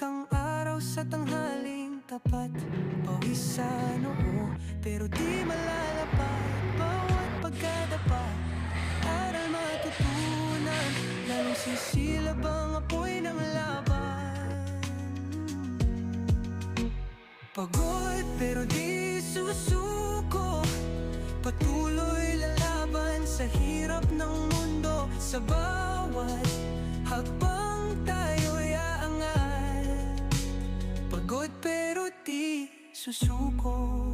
ang araw sa tanghaling tapat. Pawis sa noo, pero di malalapad. Bawat pagkadapa, aral matutunan. Lalong sisilab ang apoy ng laban. Pagod pero di susuko, patuloy lalaban sa hirap ng mundo. Sa bawat hakbang tayo'y aangat. Pagod pero di susuko.